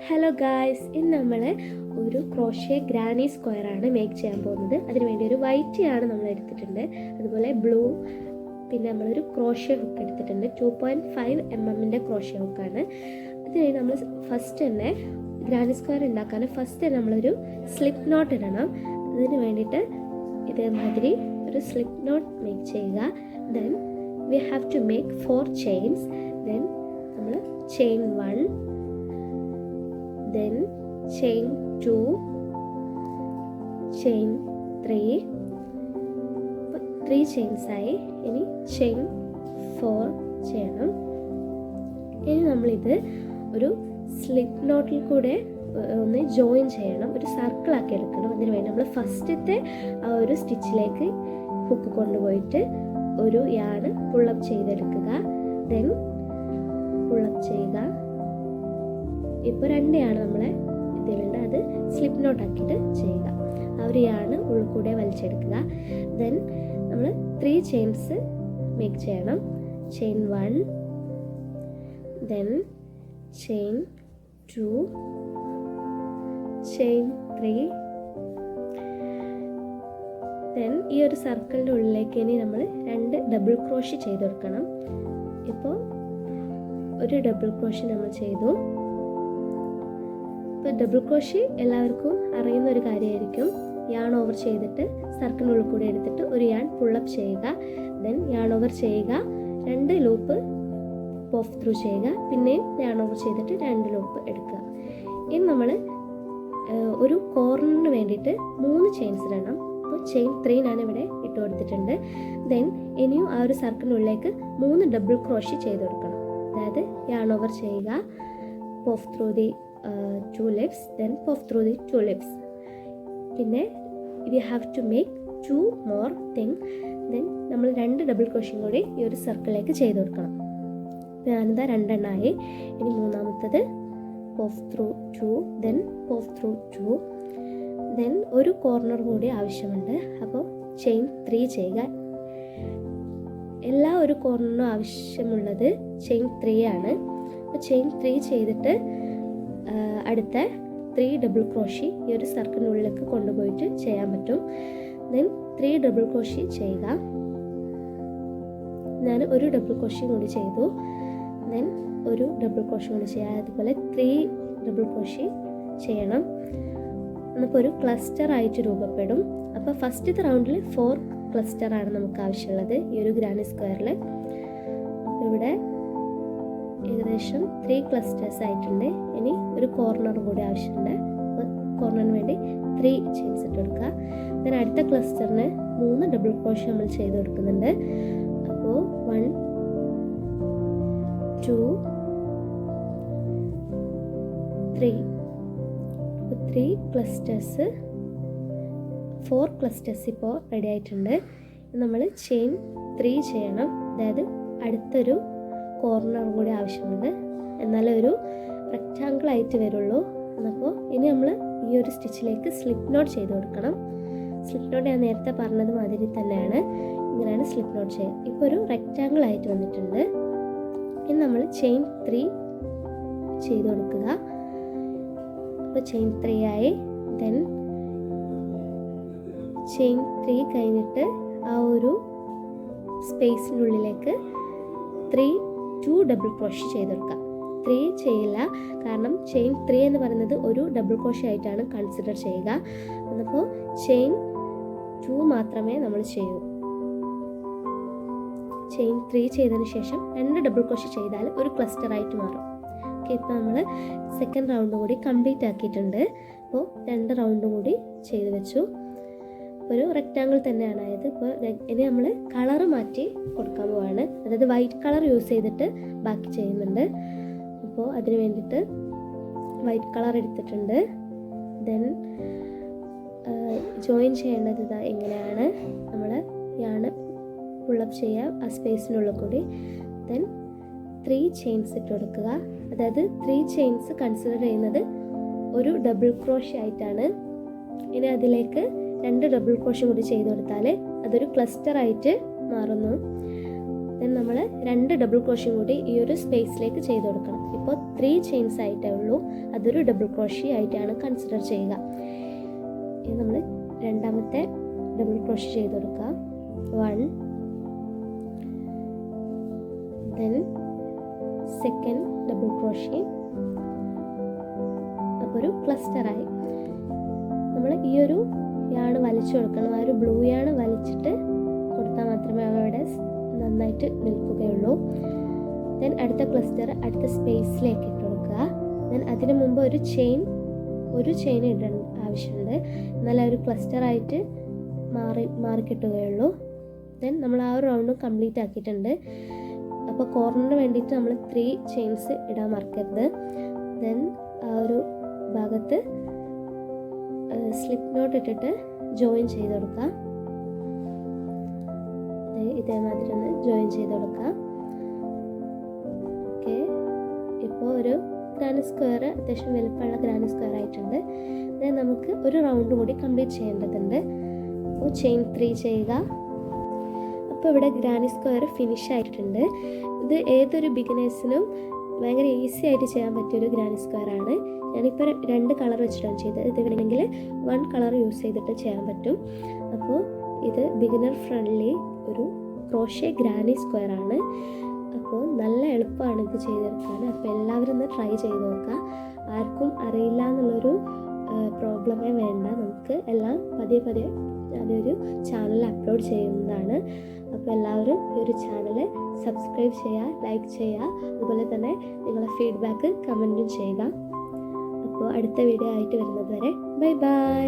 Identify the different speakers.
Speaker 1: Hello guys, ഇന്ന് നമ്മൾ ഒരു ക്രോഷ്യ ഗ്രാനി സ്ക്വയറാണ് മേക്ക് ചെയ്യാൻ പോകുന്നത്. അതിനുവേണ്ടി ഒരു വൈറ്റ് ആണ് നമ്മൾ എടുത്തിട്ടുണ്ട്, അതുപോലെ ബ്ലൂ, പിന്നെ നമ്മളൊരു ക്രോഷ്യ ഹുക്ക് എടുത്തിട്ടുണ്ട്. 2.5 mm ക്രോഷ്യ ഹുക്കാണ്. അതിനുവേണ്ടി നമ്മൾ ഫസ്റ്റ് തന്നെ ഗ്രാനി സ്ക്വയർ ഉണ്ടാക്കാൻ ഫസ്റ്റ് തന്നെ നമ്മളൊരു സ്ലിപ്പ് നോട്ട് ഇടണം. അതിന് വേണ്ടിയിട്ട് ഇതേമാതിരി ഒരു സ്ലിപ്പ് നോട്ട് മേക്ക് ചെയ്യുക. Then we have to make 4 chains. ദെൻ നമ്മൾ chain 1, then chain 2, chain 3, 3 chains ആയി. ഇനി chain 4 ചെയ്യണം. ഇനി നമ്മളിത് ഒരു സ്ലിപ്പ് നോട്ടിൽ കൂടെ ഒന്ന് ജോയിൻ ചെയ്യണം, ഒരു സർക്കിൾ ആക്കി എടുക്കണം. അതിന് വേണ്ടി നമ്മൾ ഫസ്റ്റത്തെ ആ ഒരു സ്റ്റിച്ചിലേക്ക് ഹുക്ക് കൊണ്ടുപോയിട്ട് ഒരു യാൺ പുള്ളപ്പ് ചെയ്തെടുക്കുക. ദെൻ പുള്ളപ്പ് ചെയ്യുക. ഇപ്പോൾ 2 യാണ് നമ്മളെ ഇതിലുണ്ട്, അത് സ്ലിപ്പ് നോട്ട് ആക്കിയിട്ട് ചെയ്യുക. ആ ഒരു യാണ് ഉള്ളിൽ കൂടെ വലിച്ചെടുക്കുക. ദെൻ നമ്മൾ 3 ചെയിൻസ് മേക്ക് ചെയ്യണം. Chain 1, then chain 2, chain 3. Then ഈ ഒരു സർക്കിളിൻ്റെ ഉള്ളിലേക്ക് ഇനി നമ്മൾ 2 ഡബിൾ ക്രോഷ്യ ചെയ്ത് കൊടുക്കണം. ഇപ്പോൾ ഒരു ഡബിൾ ക്രോഷ്യ നമ്മൾ ചെയ്തു. ഇപ്പോൾ ഡബിൾ ക്രോഷ്യ എല്ലാവർക്കും അറിയുന്ന ഒരു കാര്യമായിരിക്കും. യാൺ ഓവർ ചെയ്തിട്ട് സർക്കിളിനുള്ളിൽ കൂടെ എടുത്തിട്ട് ഒരു യാൺ പുള്ളപ്പ് ചെയ്യുക. ദെൻ യാൺ ഓവർ ചെയ്യുക, 2 ലൂപ്പ് പോഫ് ത്രൂ ചെയ്യുക, പിന്നെയും യാൺ ഓവർ ചെയ്തിട്ട് 2 ലൂപ്പ് എടുക്കുക. ഇനി നമ്മൾ ഒരു കോർണറിന് വേണ്ടിയിട്ട് 3 ചെയിൻസ് ഇടണം. അപ്പോൾ ചെയിൻ 3 ഞാൻ ഇവിടെ ഇട്ട് കൊടുത്തിട്ടുണ്ട്. ദെൻ ഇനിയും ആ ഒരു സർക്കിളിനുള്ളിലേക്ക് 3 ഡബിൾ ക്രോഷ്യ ചെയ്ത് കൊടുക്കണം. അതായത് യാൺ ഓവർ ചെയ്യുക, പോഫ് through the 2 loops, then puff through the 2 loops. പിന്നെ we have to make 2 more thing. then നമ്മൾ 2 ഡബിൾ ക്രോഷ്യ കൂടി ഈ ഒരു സർക്കിളിലേക്ക് ചെയ്ത് കൊടുക്കണം. ഞാനിതാ 2 എണ്ണമായി. ഇനി മൂന്നാമത്തത് puff through 2, then puff through 2. then ഒരു കോർണർ കൂടി ആവശ്യമുണ്ട്. അപ്പോൾ ചെയിൻ 3 ചെയ്യുക. എല്ലാ ഒരു കോർണറിനും ആവശ്യമുള്ളത് ചെയിൻ 3 ആണ്. അപ്പോൾ ചെയിൻ 3 ചെയ്തിട്ട് അടുത്ത 3 ഡബിൾ ക്രോഷ്യ ഈ ഒരു സർക്കിളിനുള്ളിലേക്ക് കൊണ്ടുപോയിട്ട് ചെയ്യാൻ പറ്റും. ദെൻ 3 ഡബിൾ ക്രോഷ്യ ചെയ്യുക. ഞാൻ ഒരു ഡബിൾ ക്രോഷ്യ കൂടി ചെയ്തു. ദെൻ ഒരു ഡബിൾ ക്രോഷ്യ കൂടി ചെയ്യുക. അതുപോലെ 3 ഡബിൾ ക്രോഷ്യ ചെയ്യണം. നമുക്ക് ഒരു ക്ലസ്റ്റർ ആയിട്ട് രൂപപ്പെടും. അപ്പോൾ ഫസ്റ്റത്തെ റൗണ്ടിൽ 4 ക്ലസ്റ്ററാണ് നമുക്ക് ആവശ്യമുള്ളത് ഈ ഒരു ഗ്രാനി സ്ക്വയറിൽ. അപ്പോൾ ഇവിടെ ഏകദേശം 3 ക്ലസ്റ്റേഴ്സ് ആയിട്ടുണ്ട്. ഇനി ഒരു കോർണർ കൂടി ആവശ്യമുണ്ട്. അപ്പോൾ കോർണറിന് വേണ്ടി 3 ചെയിൻസ് ഇട്ട് കൊടുക്കുക. then അടുത്ത ക്ലസ്റ്ററിന് 3 ഡബിൾ ക്രോഷ്യ നമ്മൾ ചെയ്ത് കൊടുക്കുന്നുണ്ട്. അപ്പോൾ 1, 2, 3. അപ്പോൾ 3 ക്ലസ്റ്റേഴ്സ്, 4 ക്ലസ്റ്റേഴ്സ് ഇപ്പോൾ റെഡി ആയിട്ടുണ്ട്. നമ്മൾ ചെയിൻ 3 ചെയ്യണം. അതായത് അടുത്തൊരു കോർണർ കൂടി ആവശ്യമുണ്ട്, എന്നാലേ ഒരു റെക്റ്റാങ്കിൾ ആയിട്ട് വരുള്ളൂ. അപ്പോൾ ഇനി നമ്മൾ ഈ ഒരു സ്റ്റിച്ചിലേക്ക് സ്ലിപ്പ് നോട്ട് ചെയ്ത് കൊടുക്കണം. സ്ലിപ്പ് നോട്ട് ഞാൻ നേരത്തെ പറഞ്ഞത് മാതിരി തന്നെയാണ്, ഇങ്ങനെയാണ് സ്ലിപ്പ് നോട്ട് ചെയ്യുക. ഇപ്പോൾ ഒരു റെക്റ്റാങ്കിൾ ആയിട്ട് വന്നിട്ടുണ്ട്. ഇനി നമ്മൾ ചെയിൻ 3 ചെയ്ത് കൊടുക്കുക. അപ്പോൾ ചെയിൻ 3 ആയി. ദെൻ ചെയിൻ 3 കഴിഞ്ഞിട്ട് ആ ഒരു സ്പേസിനുള്ളിലേക്ക് 2 ഡബിൾ ക്രോഷ്യ ചെയ്ത് കൊടുക്കുക. 3 ചെയ്യില്ല, കാരണം ചെയിൻ 3 എന്ന് പറയുന്നത് ഒരു ഡബിൾ ക്രോഷ്യ ആയിട്ടാണ് കൺസിഡർ ചെയ്യുക. അപ്പോൾ ചെയിൻ 2 മാത്രമേ നമ്മൾ ചെയ്യൂ. ചെയിൻ 3 ചെയ്തതിന് ശേഷം 2 ഡബിൾ ക്രോഷ്യ ചെയ്താൽ ഒരു ക്ലസ്റ്റർ ആയിട്ട് മാറും. ഓക്കെ, ഇപ്പോൾ നമ്മൾ സെക്കൻഡ് റൗണ്ട് കൂടി കംപ്ലീറ്റ് ആക്കിയിട്ടുണ്ട്. അപ്പോൾ 2 റൗണ്ട് കൂടി ചെയ്ത് വെച്ചു. ഒരു റെക്റ്റാങ്കിൾ തന്നെയാണ് ആയത്. ഇപ്പോൾ ഇനി നമ്മൾ കളറ് മാറ്റി കൊടുക്കാൻ പോവാണ്. അതായത് വൈറ്റ് കളർ യൂസ് ചെയ്തിട്ട് ബാക്കി ചെയ്യുന്നുണ്ട്. അപ്പോൾ അതിന് വേണ്ടിയിട്ട് വൈറ്റ് കളർ എടുത്തിട്ടുണ്ട്. ദെൻ ജോയിൻ ചെയ്യേണ്ടത് ഇതാ എങ്ങനെയാണ്. നമ്മൾ യാണ് പുള്ളപ്പ് ചെയ്യുക ആ സ്പേസിനുള്ളിൽ കൂടി. ദെൻ 3 ചെയിൻസ് ഇട്ട് കൊടുക്കുക. അതായത് 3 ചെയിൻസ് കൺസിഡർ ചെയ്യുന്നത് ഒരു ഡബിൾ ക്രോഷ്യ ആയിട്ടാണ്. ഇനി അതിലേക്ക് 2 ഡബിൾ ക്രോഷ്യ കൂടി ചെയ്ത് കൊടുത്താൽ അതൊരു ക്ലസ്റ്റർ ആയിട്ട് മാറുന്നു. ദെൻ നമ്മൾ 2 ഡബിൾ ക്രോഷ്യം കൂടി ഈ ഒരു സ്പേസിലേക്ക് ചെയ്ത് കൊടുക്കണം. ഇപ്പോൾ 3 ചെയിൻസ് ആയിട്ടേ ഉള്ളൂ, അതൊരു ഡബിൾ ക്രോഷ്യ ആയിട്ടാണ് കൺസിഡർ ചെയ്യുക. ഇനി നമ്മൾ രണ്ടാമത്തെ ഡബിൾ ക്രോഷ്യ ചെയ്ത് കൊടുക്കുക. 1, ദെൻ സെക്കൻഡ് ഡബിൾ ക്രോഷ്യ. അപ്പോൾ ഒരു ക്ലസ്റ്ററായി. നമ്മൾ ഈ ഒരു യാണ് വലിച്ചു കൊടുക്കണം. ആ ഒരു ബ്ലൂ യാണ് വലിച്ചിട്ട് കൊടുത്താൽ മാത്രമേ അവിടെ നന്നായിട്ട് നിൽക്കുകയുള്ളൂ. ദെൻ അടുത്ത ക്ലസ്റ്റർ അടുത്ത സ്പേസിലേക്ക് ഇട്ട് കൊടുക്കുക. ദെൻ അതിന് മുമ്പ് ഒരു ചെയിൻ ഇടാൻ ആവശ്യമുണ്ട്, എന്നാലും ഒരു ക്ലസ്റ്ററായിട്ട് മാറി കിട്ടുകയുള്ളൂ. ദെൻ നമ്മൾ ആ ഒരു റൗണ്ടും കംപ്ലീറ്റ് ആക്കിയിട്ടുണ്ട്. അപ്പോൾ കോർണറിന് വേണ്ടിയിട്ട് നമ്മൾ 3 ചെയിൻസ് ഇടാൻ മറക്കരുത്. ദെൻ ആ ഒരു ഭാഗത്ത് സ്ലിപ്പ് നോട്ട് ഇട്ടിട്ട് ജോയിൻ ചെയ്ത് കൊടുക്കുക. ഇതേമാതിരി ഒന്ന് ജോയിൻ ചെയ്ത് കൊടുക്കുക. ഓക്കെ, ഇപ്പോൾ ഒരു ഗ്രാൻഡ് സ്ക്വയർ അത്യാവശ്യം വലുപ്പമുള്ള ഗ്രാൻഡ് സ്ക്വയർ ആയിട്ടുണ്ട്. ദെൻ നമുക്ക് ഒരു റൗണ്ട് കൂടി കംപ്ലീറ്റ് ചെയ്യേണ്ടതുണ്ട്. അപ്പോൾ ചെയിൻ 3 ചെയ്യുക. അപ്പോൾ ഇവിടെ ഗ്രാൻഡ് സ്ക്വയർ ഫിനിഷ് ആയിട്ടുണ്ട്. ഇത് ഏതൊരു ബിഗിനേഴ്സിനും ഭയങ്കര ഈസി ആയിട്ട് ചെയ്യാൻ പറ്റിയൊരു ഗ്രാൻഡ് സ്ക്വയർ ആണ്. ഞാനിപ്പോൾ 2 കളർ വെച്ചിട്ടാണ് ചെയ്തത്. ഇത് വേണമെങ്കിൽ 1 കളർ യൂസ് ചെയ്തിട്ട് ചെയ്യാൻ പറ്റും. അപ്പോൾ ഇത് ബിഗിനർ ഫ്രണ്ട്ലി ഒരു ക്രോഷ്യ ഗ്രാനി സ്ക്വയർ ആണ്. അപ്പോൾ നല്ല എളുപ്പമാണ് ഇത് ചെയ്തെടുക്കാൻ. അപ്പോൾ എല്ലാവരും ഒന്ന് ട്രൈ ചെയ്ത് നോക്കുക. ആർക്കും അറിയില്ല എന്നുള്ളൊരു പ്രോബ്ലമേ വേണ്ട. നമുക്ക് എല്ലാം പതിയെ ഞാനൊരു ചാനൽ അപ്ലോഡ് ചെയ്യുന്നതാണ്. അപ്പോൾ എല്ലാവരും ഈ ഒരു ചാനൽ സബ്സ്ക്രൈബ് ചെയ്യുക, ലൈക്ക് ചെയ്യുക, അതുപോലെ തന്നെ നിങ്ങളുടെ ഫീഡ്ബാക്ക് കമൻറ്റും ചെയ്യുക. അപ്പോൾ അടുത്ത വീഡിയോ ആയിട്ട് വരുന്നത് വരെ ബൈ ബൈ.